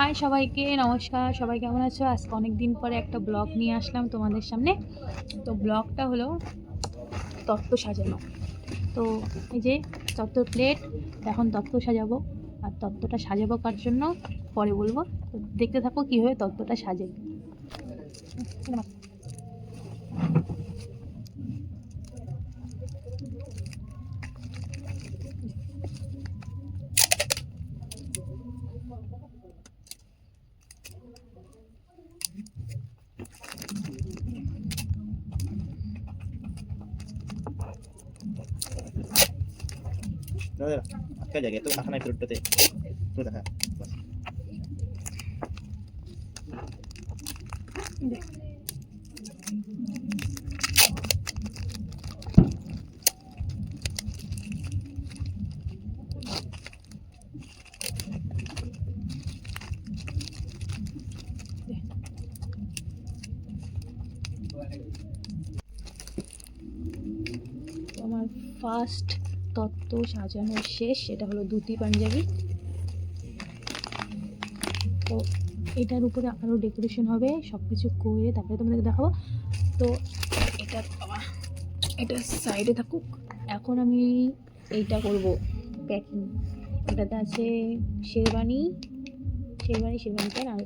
High সবাইকে, নমস্কার। সবাই কেমন আছো? আজকে অনেক দিন পরে একটা ব্লগ নিয়ে আসলাম তোমাদের সামনে। তো ব্লগটা হলো তত্ত্ব সাজানো। তো এই যে তত্ত্বর প্লেট, এখন তত্ত্ব সাজাবো। আর তত্ত্বটা সাজাবো কার জন্য পরে বলবো। তো দেখতে থাকো কীভাবে তত্ত্বটা সাজে। আটকা জায়গা তো আখানা ফেরতটাতে তো দেখা আমার ফার্স্ট তত্ত্ব সাজানো শেষ। এটা হলো ধুতি পাঞ্জাবি। তো এটার উপরে আরও ডেকোরেশন হবে, সব কিছু করে তারপরে তোমাদেরকে দেখাবো। তো এটা সাইডে থাকুক। এখন আমি এইটা করব প্যাকিং। এটাতে আছে শেরবানি আর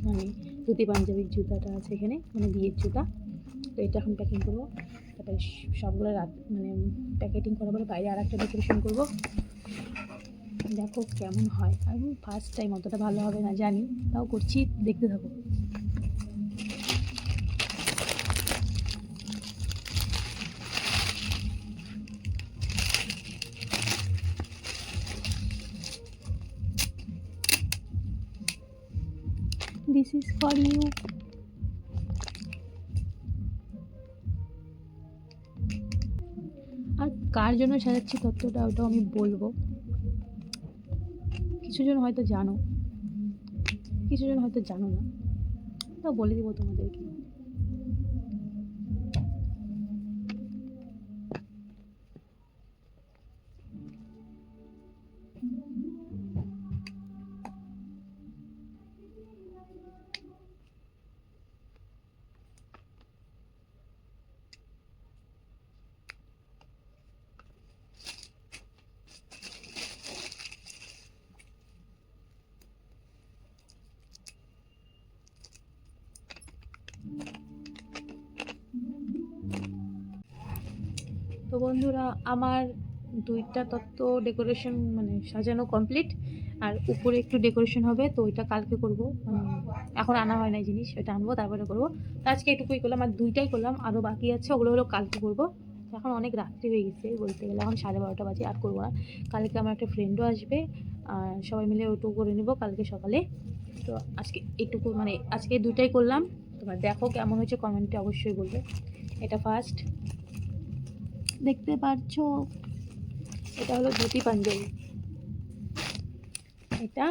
মানে ধুতি পাঞ্জাবির জুতাটা আছে এখানে, মানে বিয়ের জুতা। তো এটা এখন প্যাকিং করবো। তারপরে সবগুলো মানে প্যাকেটিং করার পরে বাইরে আর একটা ডেকোরেশন করবো। দেখো কেমন হয়। আমি ফার্স্ট টাইম, অতটা ভালো হবে না জানি, তাও করছি, দেখতে থাকো। This is for you. আর কার জন্য সাজাচ্ছি তত্ত্বটা ওটাও আমি বলবো। কিছুজন হয়তো জানো, কিছুজন হয়তো জানো না, তাও বলে দিব তোমাদেরকে। তো বন্ধুরা, আমার দুইটা তত্ত্ব ডেকোরেশন মানে সাজানো কমপ্লিট। আর উপরে একটু ডেকোরেশন হবে, তো ওইটা কালকে করবো। এখন আনা হয় না জিনিস, ওইটা আনবো তারপরে করবো। তো আজকে এটুকুই করলাম, আর দুইটাই করলাম, আরও বাকি আছে, ওগুলো হলো কালকে করবো। এখন অনেক রাত্রি হয়ে গেছে বলতে গেলে, এখন 12:30 বাজে, আর করবো না। কালকে আমার একটা ফ্রেন্ডও আসবে, আর সবাই মিলে ওইটুকু করে নেবো কালকে সকালে। তো আজকে এইটুকু মানে আজকে দুইটাই করলাম। তোমার দেখো কেমন হয়েছে কমেন্টে অবশ্যই বলবে। এটা ফার্স্ট দেখতে পাচ্ছো, এটা হলো ধুতি পাঞ্জাবি। এটা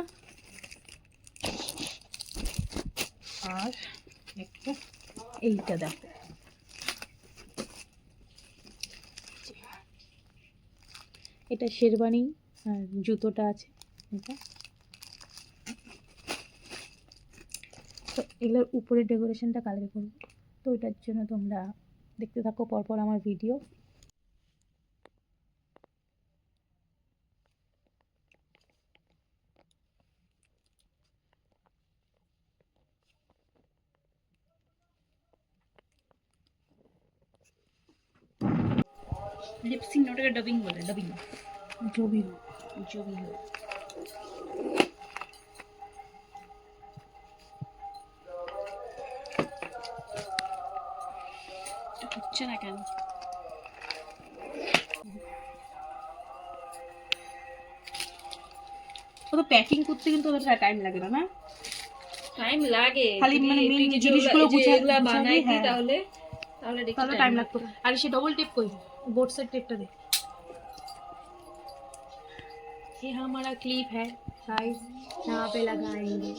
আর একটু এইটা দেখো, এটা শেরবানি আর জুতোটা আছে এটা। তো এগুলোর উপরে ডেকোরেশনটা কালকে করবো। তো ওইটার জন্য তোমরা দেখতে থাকো পরপর আমার ভিডিও। লিপসিং ওটাকে ডাবিং বলে, ডাবিং জবি জবি হচ্ছে না কেন? তো প্যাকিং করতে কিন্তু অতটা টাইম লাগে না, না? টাইম লাগে, খালি মানে মেইন জিনিসগুলো এগুলা বানাই দিই, তাহলে তাহলে টাইম লাগতো। আর সে ডবল টেপ কই, बोर्ड से टेप दे। ये हमारा क्लिप है गाइस, यहाँ पे लगाएंगे।